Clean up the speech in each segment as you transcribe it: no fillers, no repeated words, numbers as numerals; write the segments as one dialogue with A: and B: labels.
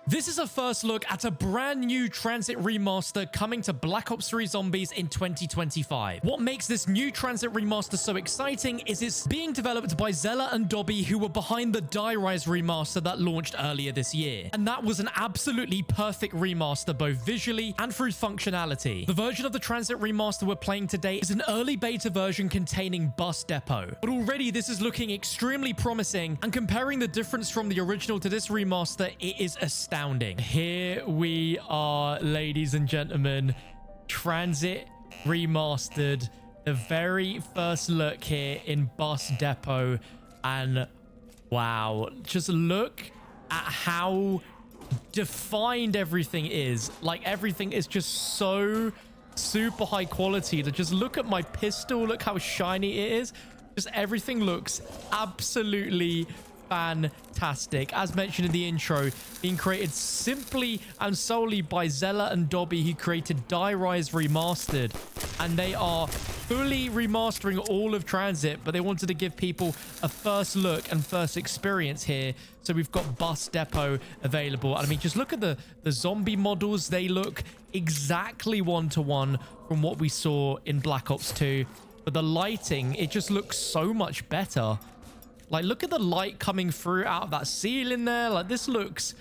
A: This is a first look at a brand new Tranzit Remaster coming to Black Ops 3 Zombies in 2025. What makes this new Tranzit Remaster so exciting is it's being developed by Zella and Dobby, who were behind the Die Rise Remaster that launched earlier this year. And that was an absolutely perfect remaster, both visually and through functionality. The version of the Tranzit Remaster we're playing today is an early beta version containing Bus Depot. But already this is looking extremely promising, and comparing the difference from the original to this remaster, it is astounding. Here we are, ladies and gentlemen. Tranzit Remastered. The very first look here in Bus Depot. And wow, just look at how defined everything is. Like, everything is just so super high quality. To just look at my pistol, look how shiny it is. Just everything looks absolutely fantastic. As mentioned in the intro, being created simply and solely by Zella and Dobby, who created Die Rise Remastered, and they are fully remastering all of Tranzit, but they wanted to give people a first look and first experience here. So we've got Bus Depot available. I mean, just look at the zombie models. They look exactly one-to-one from what we saw in Black Ops 2, but the lighting, it just looks so much better. Like, look at the light coming through out of that ceiling there. Like, this looks,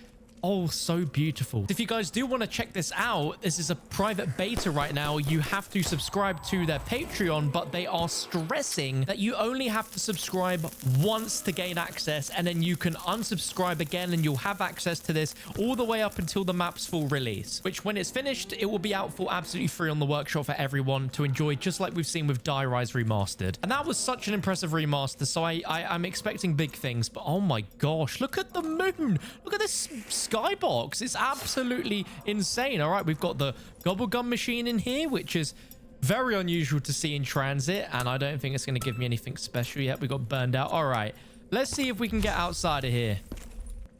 A: oh, so beautiful. If you guys do want to check this out, this is a private beta right now. You have to subscribe to their Patreon, but they are stressing that you only have to subscribe once to gain access, and then you can unsubscribe again, and you'll have access to this all the way up until the map's full release, which when it's finished, it will be out for absolutely free on the workshop for everyone to enjoy, just like we've seen with Die Rise Remastered. And that was such an impressive remaster, so I'm expecting big things. But oh my gosh, look at the moon. Look at this skybox. It's absolutely insane. All right, we've got the Gobblegum machine in here, which is very unusual to see in Tranzit, and I don't think it's going to give me anything special yet. We got burned out. All right, let's see if we can get outside of here.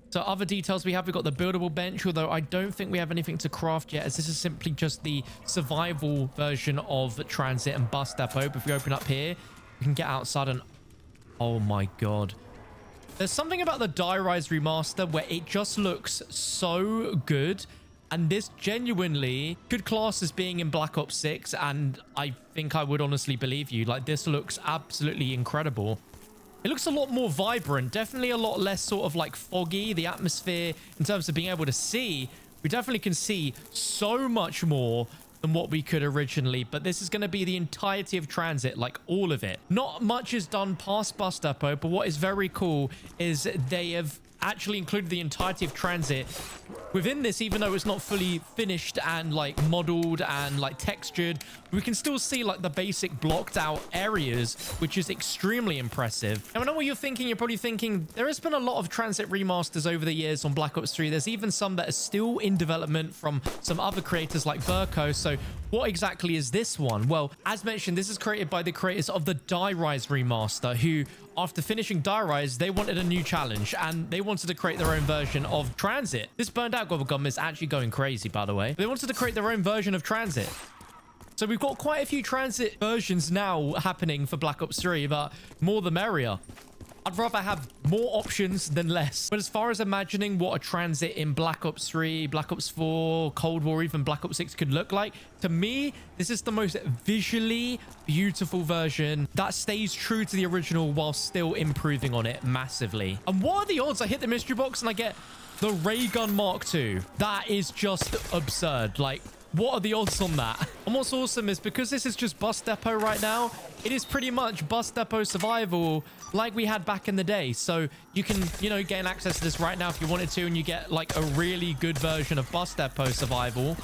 A: So other details we've got the buildable bench, although I don't think we have anything to craft yet, as this is simply just the survival version of Tranzit and Bus Depot. But if we open up here, we can get outside, and oh my god, there's something about the Die Rise Remaster where it just looks so good. And this genuinely could class as being in Black Ops 6. And I think I would honestly believe you. Like, this looks absolutely incredible. It looks a lot more vibrant. Definitely a lot less sort of like foggy. The atmosphere in terms of being able to see, we definitely can see so much more than what we could originally. But this is going to be the entirety of Tranzit, like all of it. Not much is done past Bus Depot, but what is very cool is they have actually included the entirety of Tranzit within this, even though it's not fully finished and like modeled and like textured. We can still see like the basic blocked out areas, which is extremely impressive. And I know what you're thinking. You're probably thinking there has been a lot of Tranzit remasters over the years on Black Ops 3. There's even some that are still in development from some other creators like Burko. So what exactly is this one? Well, as mentioned, this is created by the creators of the Die Rise Remaster, who after finishing Die Rise, they wanted a new challenge and they wanted to create their own version of Tranzit. This burned out Gobblegum is actually going crazy, by the way. They wanted to create their own version of Tranzit. So we've got quite a few Tranzit versions now happening for Black Ops 3, but more the merrier. I'd rather have more options than less. But as far as imagining what a Tranzit in Black Ops 3, Black Ops 4, Cold War, even Black Ops 6 could look like, to me, this is the most visually beautiful version that stays true to the original while still improving on it massively. And what are the odds I hit the mystery box and I get the Ray Gun Mark II? That is just absurd. Like, what are the odds on that? And what's awesome is because this is just Bus Depot right now, it is pretty much Bus Depot survival like we had back in the day. So you can, you know, gain access to this right now if you wanted to, and you get like a really good version of Bus Depot survival.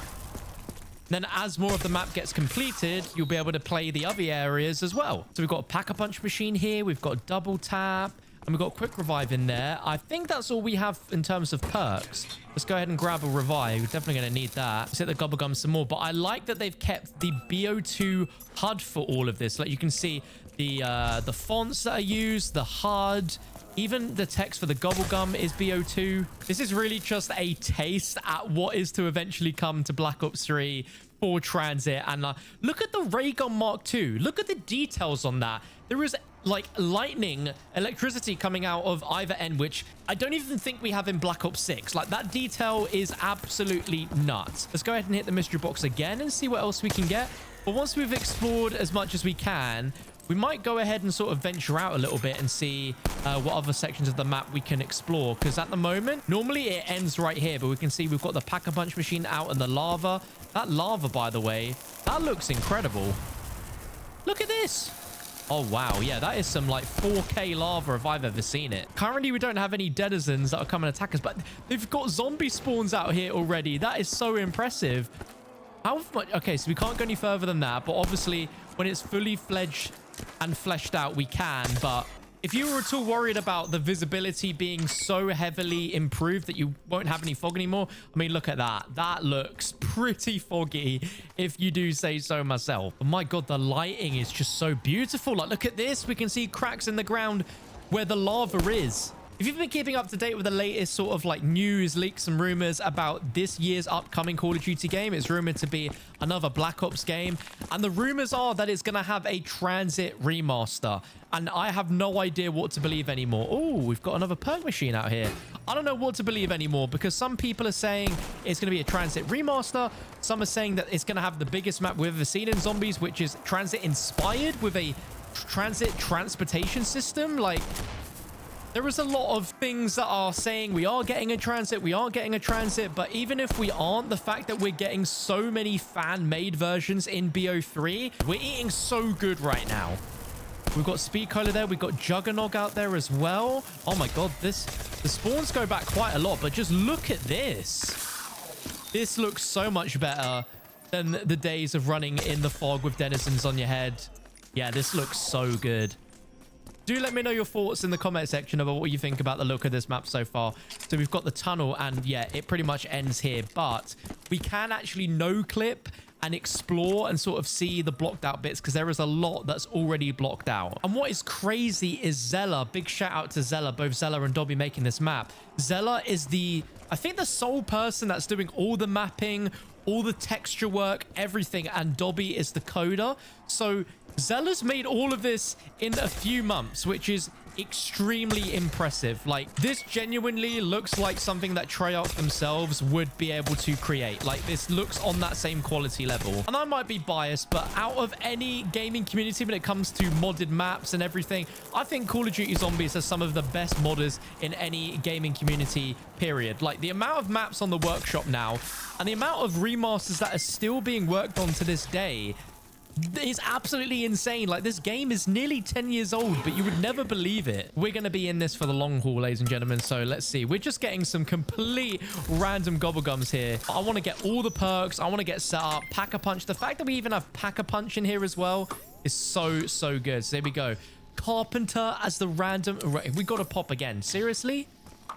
A: Then as more of the map gets completed, you'll be able to play the other areas as well. So we've got a Pack-a-Punch machine here. We've got double tap. And we've got quick revive in there. I think that's all we have in terms of perks. Let's go ahead and grab a revive. We're definitely going to need that. Let's hit the Gobblegum some more. But I like that they've kept the BO2 HUD for all of this. Like, you can see the fonts that are used, the HUD, even the text for the Gobblegum is BO2. This is really just a taste at what is to eventually come to Black Ops 3 for Transit. And look at the ray gun Mark II. Look at the details on that. There is like lightning, electricity coming out of either end, which I don't even think we have in Black Ops 6. Like, that detail is absolutely nuts. Let's go ahead and hit the mystery box again and see what else we can get. But once we've explored as much as we can, we might go ahead and sort of venture out a little bit and see what other sections of the map we can explore. Because at the moment, normally it ends right here, but we can see we've got the Pack-a-Punch machine out in the lava. That lava, by the way, that looks incredible. Look at this. Oh, wow. Yeah, that is some like 4K lava if I've ever seen it. Currently, we don't have any denizens that will come and attack us, but they've got zombie spawns out here already. That is so impressive. How much? Okay, so we can't go any further than that, but obviously when it's fully fledged and fleshed out, we can. But if you were at all worried about the visibility being so heavily improved that you won't have any fog anymore, I mean, look at that. That looks pretty foggy, if you do say so myself. But my God, the lighting is just so beautiful. Like, look at this. We can see cracks in the ground where the lava is. If you've been keeping up to date with the latest sort of like news, leaks and rumors about this year's upcoming Call of Duty game, it's rumored to be another Black Ops game. And the rumors are that it's going to have a Transit Remaster. And I have no idea what to believe anymore. Oh, we've got another perk machine out here. I don't know what to believe anymore, because some people are saying it's going to be a Transit Remaster. Some are saying that it's going to have the biggest map we've ever seen in zombies, which is Transit inspired with a transit transportation system. Like, there is a lot of things that are saying we are getting a Transit, but even if we aren't, the fact that we're getting so many fan-made versions in BO3, we're eating so good right now. We've got Speed Cola there, we've got Juggernog out there as well. Oh my God, the spawns go back quite a lot, but just look at this. This looks so much better than the days of running in the fog with denizens on your head. Yeah, this looks so good. Do let me know your thoughts in the comment section about what you think about the look of this map so far. So we've got the tunnel, and yeah, it pretty much ends here, but we can actually no-clip and explore and sort of see the blocked out bits, because there is a lot that's already blocked out. And what is crazy is Zella. Big shout out to Zella, both Zella and Dobby making this map. Zella is I think the sole person that's doing all the mapping, all the texture work, everything, and Dobby is the coder. So Zella's made all of this in a few months, which is extremely impressive. Like, this genuinely looks like something that Treyarch themselves would be able to create. Like, this looks on that same quality level. And I might be biased, but out of any gaming community when it comes to modded maps and everything, I think Call of Duty Zombies has some of the best modders in any gaming community, period. Like, the amount of maps on the workshop now and the amount of remasters that are still being worked on to this day is absolutely insane. Like, this game is nearly 10 years old, but you would never believe it. We're going to be in this for the long haul, ladies and gentlemen. So let's see. We're just getting some complete random gobblegums here. I want to get all the perks. I want to get set up. Pack-a-Punch. The fact that we even have Pack-a-Punch in here as well is so good. So there we go. Carpenter as the random. We got to pop again. Seriously?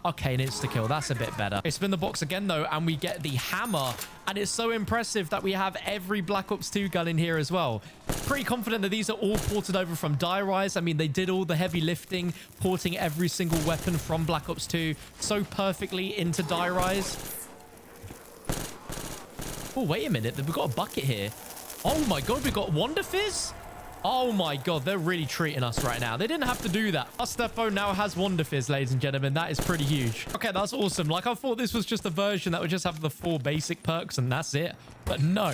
A: Okay, an insta-kill. That's a bit better. Okay, spin the box again, though, and we get the hammer. And it's so impressive that we have every Black Ops 2 gun in here as well. Pretty confident that these are all ported over from Die Rise. I mean, they did all the heavy lifting, porting every single weapon from Black Ops 2 so perfectly into Die Rise. Oh, wait a minute. We've got a bucket here. Oh, my God. We've got Wonder Fizz? Oh my God, they're really treating us right now. They didn't have to do that. Our Steppo now has Wonder Fizz, ladies and gentlemen. That is pretty huge. Okay, that's awesome. Like, I thought this was just a version that would just have the 4 basic perks and that's it. But no.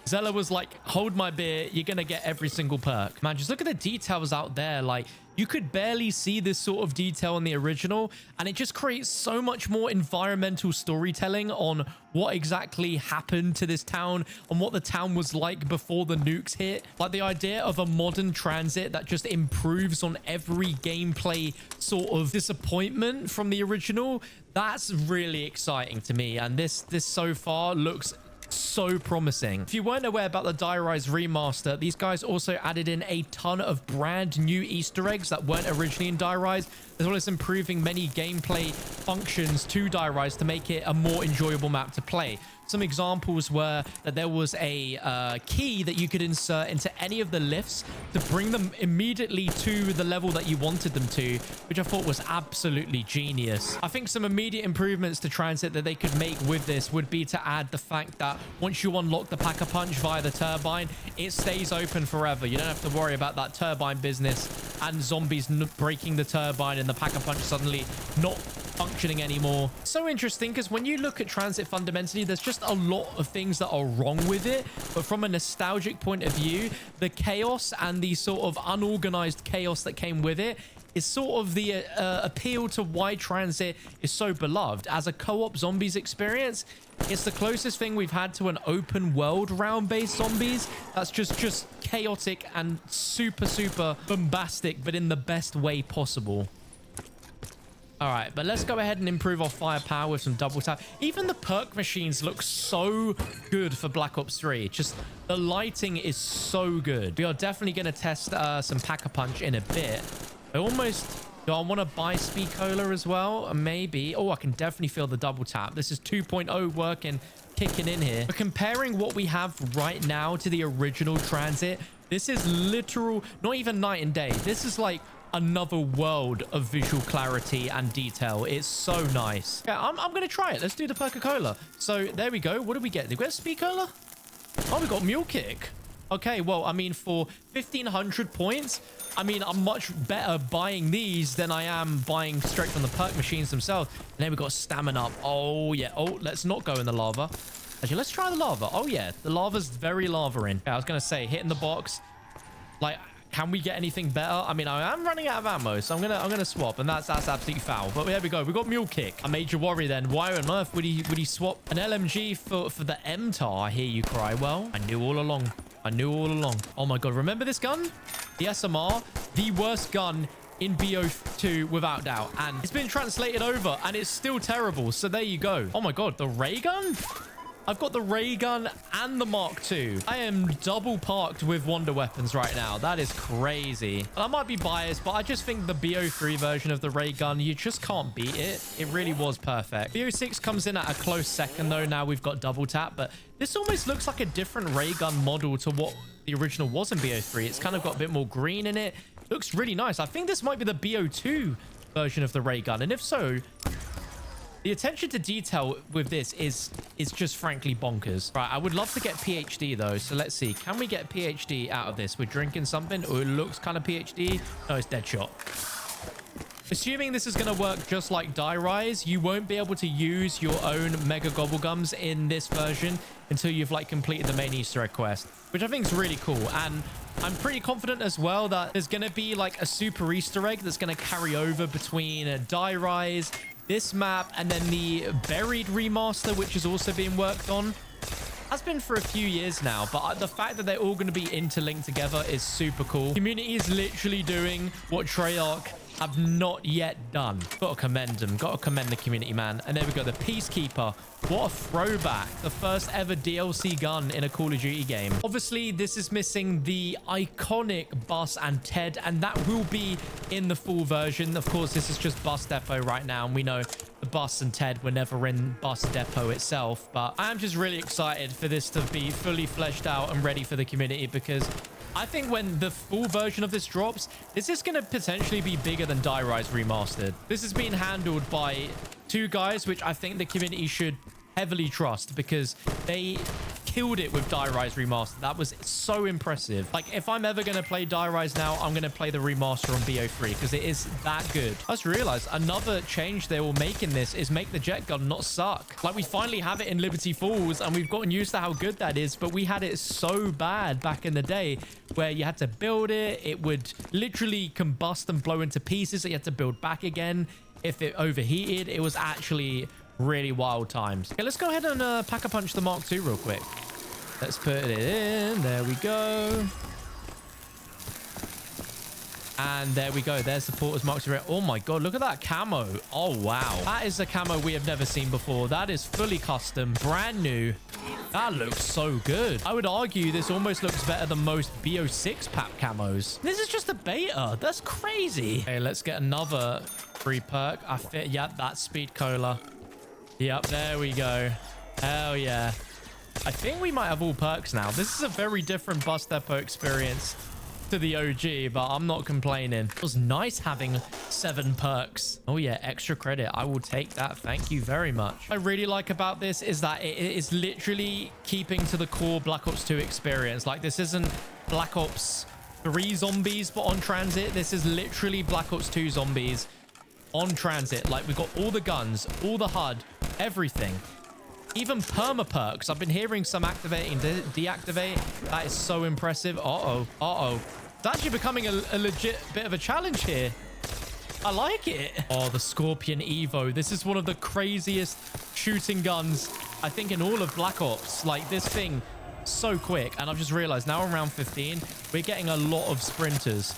A: Zella was like, hold my beer. You're going to get every single perk. Man, just look at the details out there. Like, you could barely see this sort of detail in the original, and it just creates so much more environmental storytelling on what exactly happened to this town and what the town was like before the nukes hit. Like, the idea of a modern transit that just improves on every gameplay sort of disappointment from the original, that's really exciting to me. And this so far looks so promising. If you weren't aware about the Die Rise Remaster, these guys also added in a ton of brand new Easter eggs that weren't originally in Die Rise. as well as improving many gameplay functions to Die Rise to make it a more enjoyable map to play. Some examples were that there was a key that you could insert into any of the lifts to bring them immediately to the level that you wanted them to, which I thought was absolutely genius. I think some immediate improvements to Transit that they could make with this would be to add the fact that once you unlock the Pack-a-Punch via the turbine, it stays open forever. You don't have to worry about that turbine business and zombies breaking the turbine and the Pack-a-Punch suddenly not functioning anymore. So interesting, because when you look at Transit fundamentally, there's just a lot of things that are wrong with it, but from a nostalgic point of view, the chaos and the sort of unorganized chaos that came with it is sort of the appeal to why Transit is so beloved. As a co-op zombies experience, it's the closest thing we've had to an open world round-based zombies that's just chaotic and super bombastic, but in the best way possible. All right, but let's go ahead and improve our firepower with some double tap. Even the perk machines look so good for Black Ops 3. Just the lighting is so good. We are definitely going to test some Pack-a-Punch in a bit. Do I want to buy Speed Cola as well? Maybe. Oh, I can definitely feel the double tap. This is 2.0 working, kicking in here. But comparing what we have right now to the original Transit, this is literal, not even night and day. This is like another world of visual clarity and detail. It's so nice. Yeah, I'm gonna try it. Let's do the Coca-Cola. So there we go. What do we get? Did we get Speed Cola? Oh, we got Mule Kick. Okay, well, I mean, for 1,500 points, I mean, I'm much better buying these than I am buying straight from the perk machines themselves. And then we got Stamina Up. Oh, yeah. Oh, let's not go in the lava. Actually, let's try the lava. Oh, yeah. The lava's very lava-in. Yeah, I was going to say, hitting the box. Like, can we get anything better? I mean, I am running out of ammo, so I'm gonna swap, and that's absolutely foul. But there we go. We got Mule Kick. A major worry then. Why on earth would he swap an LMG for the MTAR? I hear you cry. Well, I knew all along. I knew all along. Oh my god, remember this gun? The SMR, the worst gun in BO2 without doubt, and it's been translated over and it's still terrible. So there you go. Oh my god, the ray gun? I've got the ray gun and the Mark II. I am double parked with wonder weapons right now. That is crazy. And I might be biased, but I just think the BO3 version of the ray gun, you just can't beat it. It really was perfect. BO6 comes in at a close second though. Now we've got double tap, but this almost looks like a different ray gun model to what the original was in BO3. It's kind of got a bit more green in it. Looks really nice. I think this might be the BO2 version of the ray gun. And if so, the attention to detail with this is just frankly bonkers. Right, I would love to get PhD though. So let's see. Can we get PhD out of this? We're drinking something. Oh, it looks kind of PhD. No, it's Deadshot. Assuming this is going to work just like Die Rise, you won't be able to use your own Mega Gobblegums in this version until you've like completed the main Easter egg quest, which I think is really cool. And I'm pretty confident as well that there's going to be like a super Easter egg that's going to carry over between Die Rise, this map, and then the Buried remaster, which is also being worked on. Has been for a few years now, but the fact that they're all going to be interlinked together is super cool. Community is literally doing what Treyarch have not yet done. Gotta commend them. Gotta commend the community, man. And there we go. The Peacekeeper. What a throwback. The first ever DLC gun in a Call of Duty game. Obviously, this is missing the iconic Bus and Ted, and that will be in the full version. Of course, this is just Bus Depot right now, and we know the Bus and Ted were never in Bus Depot itself. But I'm just really excited for this to be fully fleshed out and ready for the community, because I think when the full version of this drops, this is going to potentially be bigger than Die Rise Remastered. This has been handled by two guys, which I think the community should heavily trust, because they killed it with Die Rise Remastered. That was so impressive. Like, if I'm ever going to play Die Rise now, I'm going to play the remaster on BO3 because it is that good. I just realized another change they will make in this is make the jet gun not suck. Like, we finally have it in Liberty Falls and we've gotten used to how good that is, but we had it so bad back in the day where you had to build it. It would literally combust and blow into pieces, so you had to build back again. If it overheated, it was actually really wild times. Okay, let's go ahead and Pack-a-Punch the Mark II real quick. Let's put it in. There we go. And there we go. There's the Porter's Mark II. Oh my god, look at that camo. Oh wow. That is a camo we have never seen before. That is fully custom, brand new. That looks so good. I would argue this almost looks better than most BO6 pap camos. This is just a beta. That's crazy. Okay, let's get another free perk. I fit. Yep, that's speed cola. Yep, there we go. Hell yeah. I think we might have all perks now. This is a very different bus depot experience to the OG, but I'm not complaining. It was nice having 7 perks. Oh yeah, extra credit. I will take that. Thank you very much. What I really like about this is that it is literally keeping to the core Black Ops 2 experience. Like, this isn't Black Ops 3 zombies, but on Transit. This is literally Black Ops 2 zombies on Transit. Like, we've got all the guns, all the HUD, everything. Even perma perks. I've been hearing some activating, deactivate. That is so impressive. Uh-oh. It's actually becoming a legit bit of a challenge here. I like it. Oh, the Scorpion Evo. This is one of the craziest shooting guns, I think, in all of Black Ops. Like, this thing, so quick. And I've just realized now around 15, we're getting a lot of sprinters.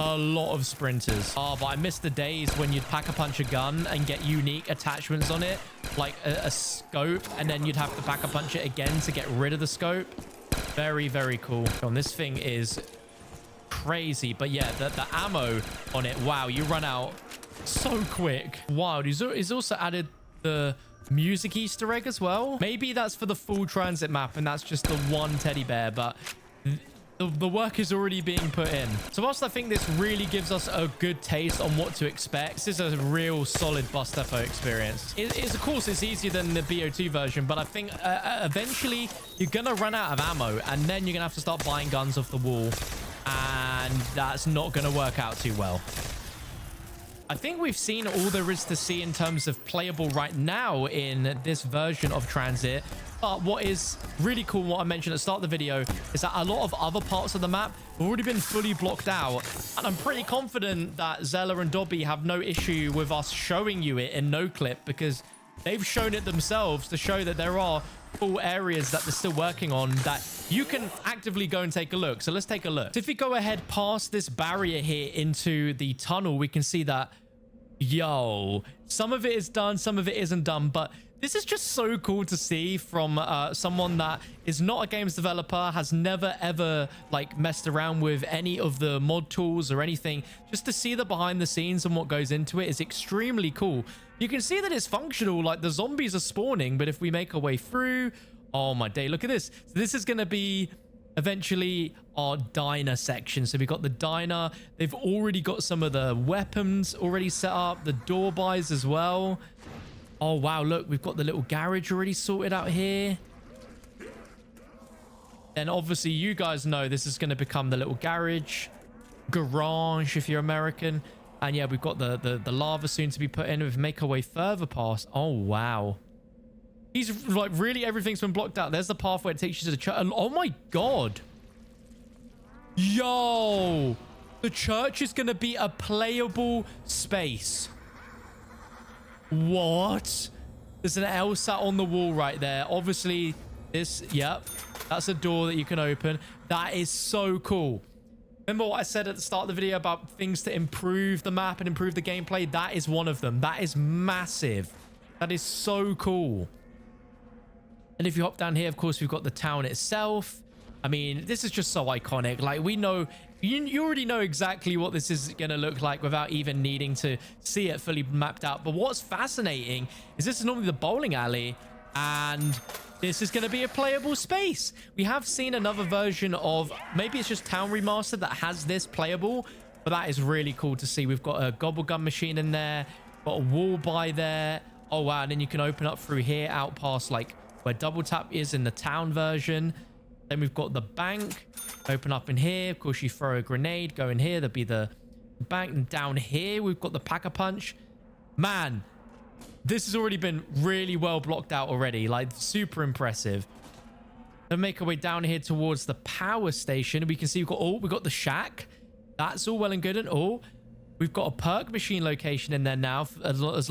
A: A lot of sprinters. Oh, but I miss the days when you'd pack a punch a gun and get unique attachments on it, like a scope, and then you'd have to pack a punch it again to get rid of the scope. Very, very cool. And this thing is crazy. But yeah, the ammo on it, wow, you run out so quick. Wow, he's also added the music Easter egg as well. Maybe that's for the full Transit map and that's just the one teddy bear, but the work is already being put in. So whilst I think this really gives us a good taste on what to expect, this is a real solid bus depot experience. Of course, it's easier than the BO2 version, but I think eventually you're going to run out of ammo and then you're going to have to start buying guns off the wall. And that's not going to work out too well. I think we've seen all there is to see in terms of playable right now in this version of Transit. But what is really cool, what I mentioned at the start of the video, is that a lot of other parts of the map have already been fully blocked out. And I'm pretty confident that Zella and Dobby have no issue with us showing you it in no clip, because they've shown it themselves to show that there are full areas that they're still working on that you can actively go and take a look. So let's take a look. So if we go ahead past this barrier here into the tunnel, we can see that, yo, some of it is done, some of it isn't done, but this is just so cool to see from someone that is not a games developer, has never ever like messed around with any of the mod tools or anything. Just to see the behind the scenes and what goes into it is extremely cool. You can see that it's functional, like the zombies are spawning, but if we make our way through, oh my day, look at this. So this is going to be eventually our diner section. So we've got the diner. They've already got some of the weapons already set up, the door buys as well. Oh, wow. Look, we've got the little garage already sorted out here. Then obviously you guys know this is going to become the little garage if you're American. And yeah, we've got the lava soon to be put in. We make our way further past. Oh, wow. He's like, really, everything's been blocked out. There's the pathway that takes you to the church. Oh my God. Yo, the church is going to be a playable space. What? There's an LSAT on the wall right there. Obviously, this, yep, that's a door that you can open. That is so cool. Remember what I said at the start of the video about things to improve the map and improve the gameplay? That is one of them. That is massive. That is so cool. And if you hop down here, of course, we've got the town itself. I mean, this is just so iconic. Like, we know, you already know exactly what this is going to look like without even needing to see it fully mapped out. But what's fascinating is this is normally the bowling alley, and this is going to be a playable space. We have seen another version of, maybe it's just Town Remastered that has this playable, but that is really cool to see. We've got a gobble gun machine in there, got a wall by there. Oh, wow. And then you can open up through here out past, like, where double tap is in the town version. Then we've got the bank. Open up in here. Of course, you throw a grenade. Go in here. There'll be the bank. And down here, we've got the pack-a-punch. Man, this has already been really well blocked out already. Like, super impressive. Then make our way down here towards the power station. We can see we've got the shack. That's all well and good. And we've got a perk machine location in there now, as well as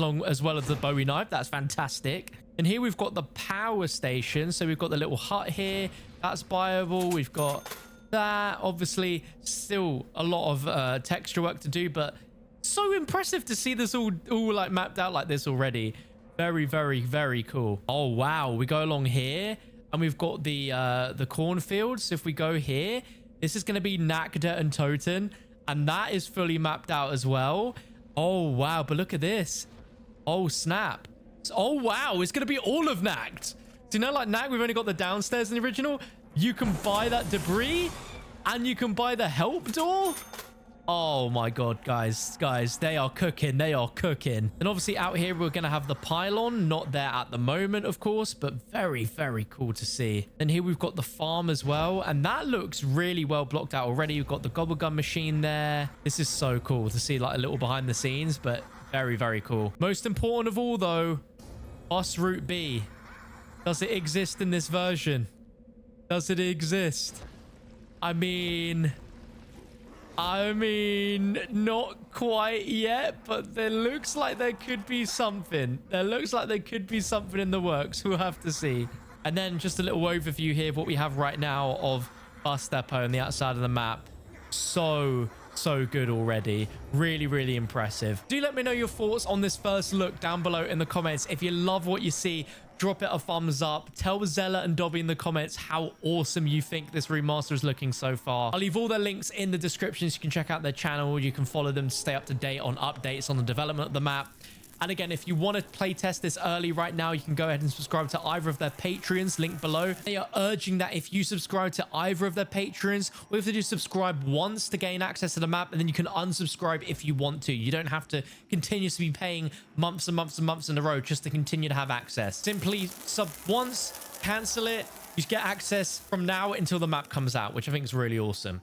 A: the Bowie knife. That's fantastic. And here we've got the power station. So we've got the little hut here. That's buyable. We've got that. Obviously, still a lot of texture work to do, but so impressive to see this all like mapped out like this already. Very, very, very cool. Oh, wow. We go along here. and we've got the cornfields. So if we go here, this is going to be Nakda and Toten, and that is fully mapped out as well. Oh, wow. But look at this. Oh, snap. Oh, wow. It's going to be all of Nakt. Do you know, like Nakt, we've only got the downstairs in the original. You can buy that debris, and you can buy the help door. Oh my god, guys, they are cooking. They are cooking. And obviously out here, we're going to have the pylon. Not there at the moment, of course, but very, very cool to see. And here we've got the farm as well. And that looks really well blocked out already. We've got the gobble gun machine there. This is so cool to see, like a little behind the scenes, but very, very cool. Most important of all, though, Boss Route B. Does it exist in this version? Does it exist? I mean, not quite yet, but there looks like there could be something. There looks like there could be something in the works. We'll have to see. And then just a little overview here of what we have right now of Bus Depot on the outside of the map. So good already. Really, really impressive. Do let me know your thoughts on this first look down below in the comments. If you love what you see, drop it a thumbs up. Tell Zella and Dobby in the comments how awesome you think this remaster is looking so far. I'll leave all their links in the description so you can check out their channel. You can follow them to stay up to date on updates on the development of the map. And again, if you want to play test this early right now, you can go ahead and subscribe to either of their Patreons, link below. They are urging that if you subscribe to either of their Patreons, all you have to do is subscribe once to gain access to the map, and then you can unsubscribe if you want to. You don't have to continuously be paying months and months and months in a row just to continue to have access. Simply sub once, cancel it. You get access from now until the map comes out, which I think is really awesome.